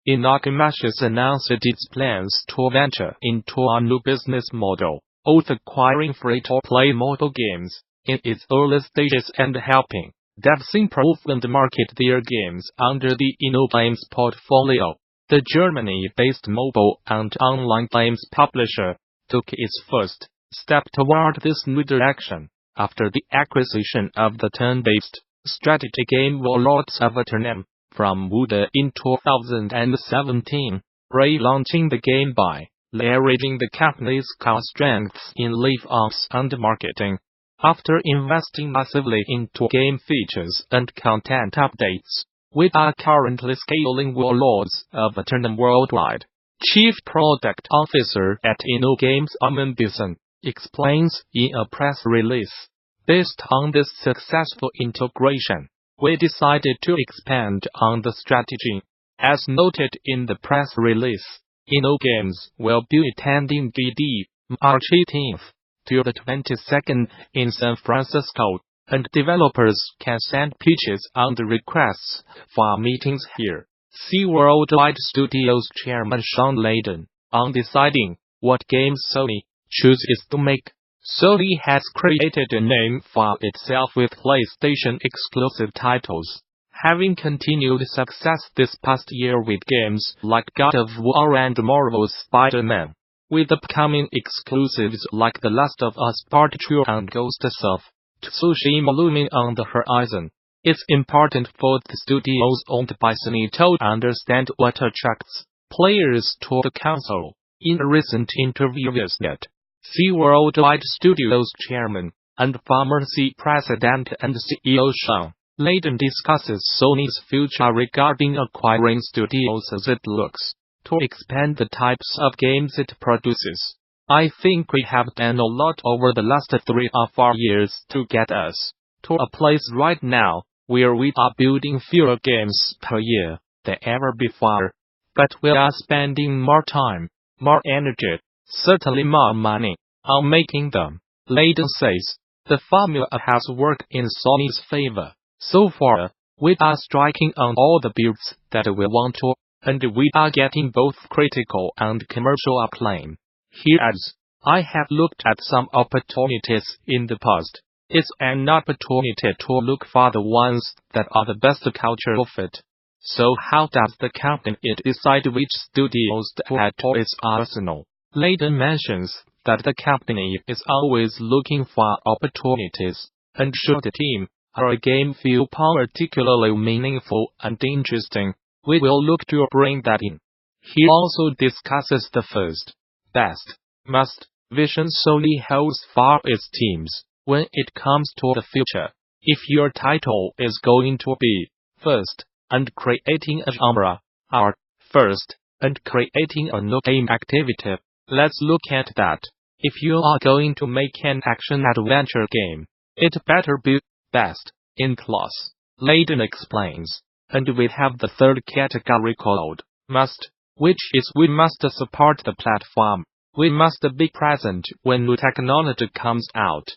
InnoGames announced its plans to venture into a new business model of acquiring free-to-play mobile games in its early stages and helping devs improve and market their games under the InnoGames portfolio. The Germany-based mobile and online games publisher took its first step toward this new direction after the acquisition of the turn-based strategy game Warlords of Aternum from Wooga in 2017, relaunching the game by leveraging the company's core strengths in live ops and marketing. After investing massively into game features and content updates, we are currently scaling Warlords of Aternum worldwide. Chief Product Officer at InnoGames Armin Busen explains in a press release. Based on this successful integration, we decided to expand on the strategy. As noted in the press release, InnoGames will be attending GDC March 18th to the 22nd in San Francisco, and developers can send pitches and requests for meetings here. SIE Worldwide Studios Chairman Shawn Layden, on deciding what games Sony chooses to make. Sony has created a name for itself with PlayStation exclusive titles, having continued success this past year with games like God of War and Marvel's Spider-Man. With upcoming exclusives like The Last of Us Part 2 and Ghosts of Tsushima looming on the horizon, it's important for the studios owned by Sony to understand what attracts players to the console. In a recent interview with CNET SIE Worldwide Studios Chairman and former SIE President and CEO Shawn Layden discusses Sony's future regarding acquiring studios as it looks to expand the types of games it produces. I think we have done a lot over the last 3 or 4 years to get us to a place right now where we are building fewer games per year than ever before. But we are spending more time, more energy, certainly more money, on making them. Layden says, the formula has worked in Sony's favor. So far, we are striking on all the builds that we want to, and we are getting both critical and commercial acclaim. He adds, I have looked at some opportunities in the past. It's an opportunity to look for the ones that are the best cultural fit. So how does the company decide which studios to add to its arsenal? Layden mentions that the company is always looking for opportunities, and should the team or a game feel particularly meaningful and interesting, we will look to bring that in. He also discusses the first, best, must vision Sony holds for its teams when it comes to the future. If your title is going to be first and creating a genre, or first and creating a new game activity, let's look at that. If you are going to make an action-adventure game, it better be best in class, Layden explains. And we have the third category called must, which is we must support the platform. We must be present when new technology comes out.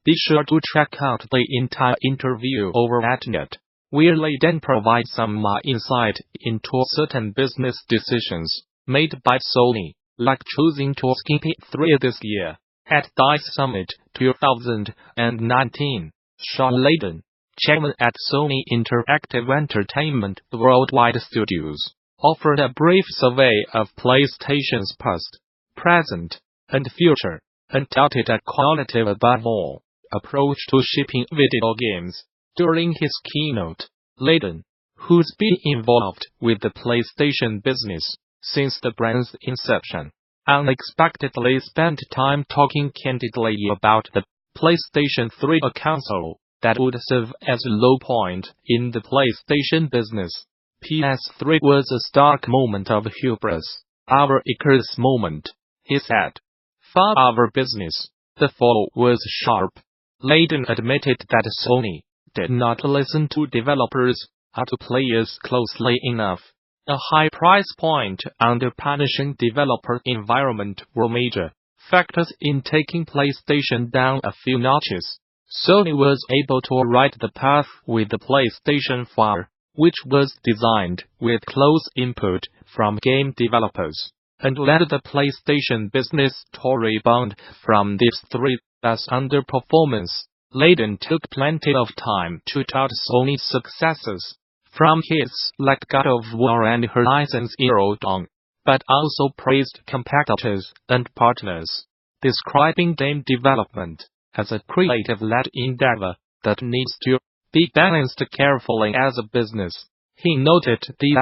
Be sure to check out the entire interview over at CNET, where Layden provides some more insight into certain business decisions made by Sony, like choosing to skip E3 this year. At DICE Summit 2019, Shawn Layden, chairman at Sony Interactive Entertainment Worldwide Studios, offered a brief survey of PlayStation's past, present, and future, and touted a qualitative above all approach to shipping video games. During his keynote, Layden, who's been involved with the PlayStation business since the brand's inception, unexpectedly spent time talking candidly about the PlayStation 3, a console that would serve as a low point in the PlayStation business. PS3 was a stark moment of hubris, our Icarus moment, he said. For our business, the fall was sharp. Layden admitted that Sony did not listen to developers or to players closely enough. A high price point and a punishing developer environment were major factors in taking PlayStation down a few notches. Sony was able to write the path with the PlayStation 4, which was designed with close input from game developers, and led the PlayStation business to rebound from these three as underperformance. Layden took plenty of time to tout Sony's successes, from hits like God of War and Horizon Zero Dawn, but also praised competitors and partners, describing game development as a creative-led endeavor that needs to be balanced carefully as a business. He noted the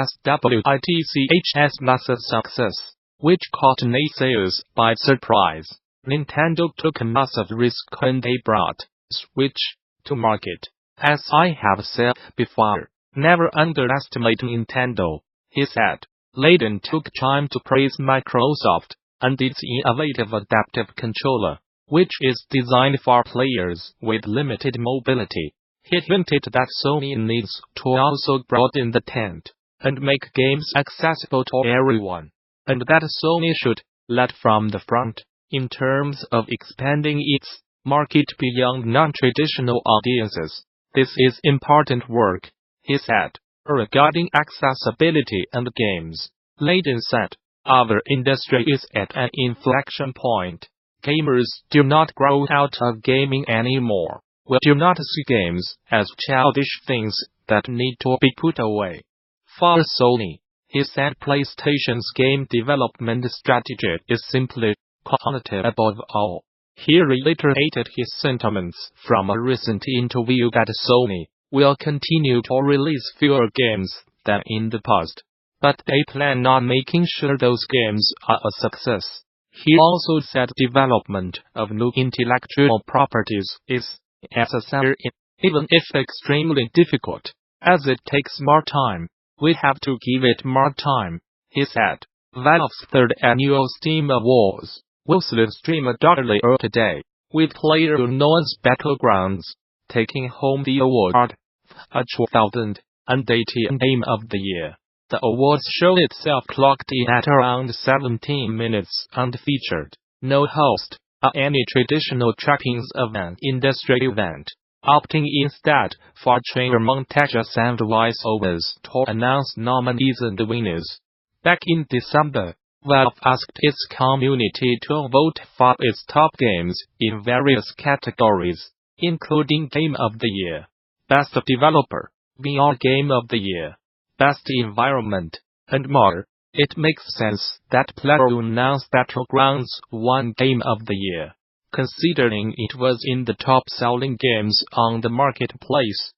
SWITCH's massive success, which caught naysayers by surprise. Nintendo took a massive risk when they brought Switch to market. As I have said before, never underestimate Nintendo, he said. Layden took time to praise Microsoft and its innovative adaptive controller, which is designed for players with limited mobility. He hinted that Sony needs to also broaden the tent and make games accessible to everyone, and that Sony should lead from the front in terms of expanding its market beyond non-traditional audiences. This is important work, he said. Regarding accessibility and games, Layden said, our industry is at an inflection point. Gamers do not grow out of gaming anymore. We do not see games as childish things that need to be put away. For Sony, he said PlayStation's game development strategy is simply quality above all. He reiterated his sentiments from a recent interview that Sony will continue to release fewer games than in the past, but they plan on making sure those games are a success. He also said development of new intellectual properties is necessary, even if extremely difficult, as it takes more time. We have to give it more time, he said. Valve's third annual Steam Awards will stream daily today, with PlayerUnknown's Battlegrounds taking home the award a 2018 Game of the Year. The awards show itself clocked in at around 17 minutes unfeatured, no host, or any traditional trappings of an industry event, opting instead for trailer montages and voiceovers to announce nominees and winners. Back in December, Valve asked its community to vote for its top games in various categories, including Game of the Year, Best Developer, VR Game of the Year, Best Environment, and more. It makes sense that PlayerUnknown's Battlegrounds won Game of the Year, considering it was in the top-selling games on the marketplace.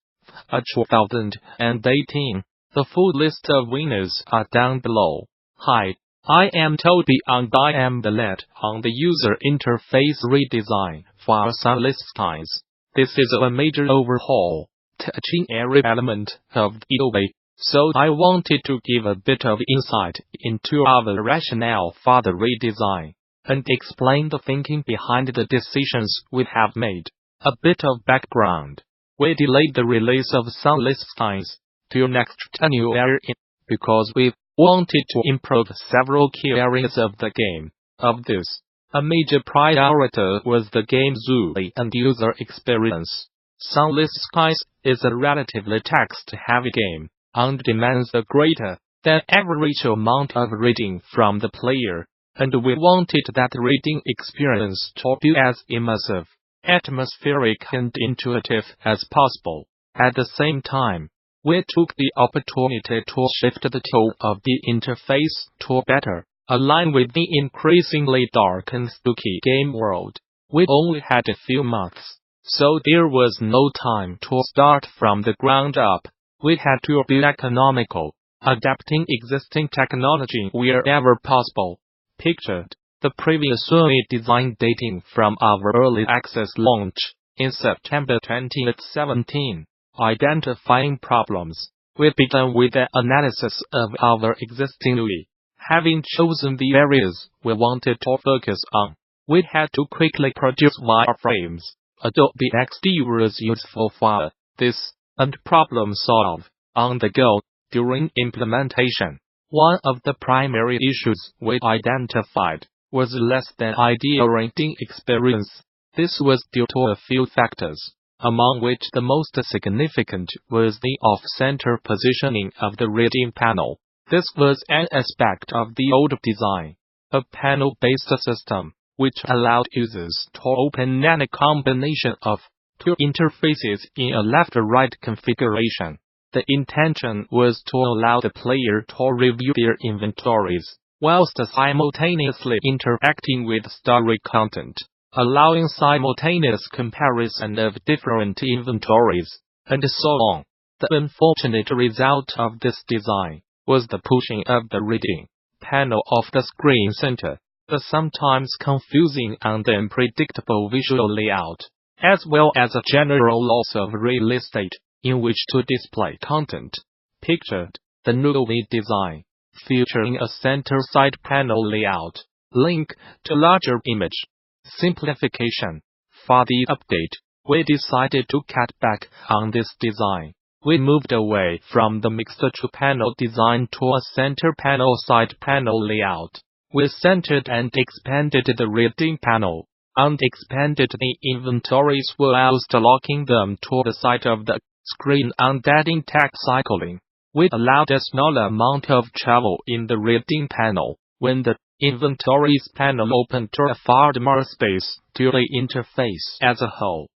2018. The full list of winners are down below. Hi, I am Toby and I am the lead on the user interface redesign for Sunless Skies. This is a major overhaul, touching every element of Adobe, so I wanted to give a bit of insight into our rationale for the redesign, and explain the thinking behind the decisions we have made. A bit of background. We delayed the release of Sunless Skies till next January because we wanted to improve several key areas of the game. Of this, a major priority was the game's UI and user experience. Sunless Skies is a relatively text-heavy game, and demands a greater than average amount of reading from the player, and we wanted that reading experience to be as immersive, atmospheric and intuitive as possible. At the same time, we took the opportunity to shift the tone of the interface to better align with the increasingly dark and spooky game world. We only had a few months, so there was no time to start from the ground up. We had to be economical, adapting existing technology wherever possible. Pictured the previous Sony design dating from our early access launch in September 2017. Identifying problems. We began with an analysis of our existing UI. Having chosen the areas we wanted to focus on, we had to quickly produce wireframes. Adobe XD was useful for this, and problem solve on the go during implementation. One of the primary issues we identified was less than ideal reading experience. This was due to a few factors, among which the most significant was the off-center positioning of the reading panel. This was an aspect of the old design, a panel-based system, which allowed users to open any combination of two interfaces in a left-right configuration. The intention was to allow the player to review their inventories, whilst simultaneously interacting with story content, allowing simultaneous comparison of different inventories, and so on. The unfortunate result of this design was the pushing of the reading panel off the screen center, the sometimes confusing and unpredictable visual layout, as well as a general loss of real estate in which to display content. Pictured, the newly design, featuring a center side panel layout, link to larger image. Simplification. For the update, we decided to cut back on this design. We moved away from the mixed two-panel design to a center panel side panel layout. We centered and expanded the reading panel, and expanded the inventories whilst locking them to the side of the screen and adding tag cycling. We allowed a small amount of travel in the reading panel when the inventories panel opened to afford more space to the interface as a whole.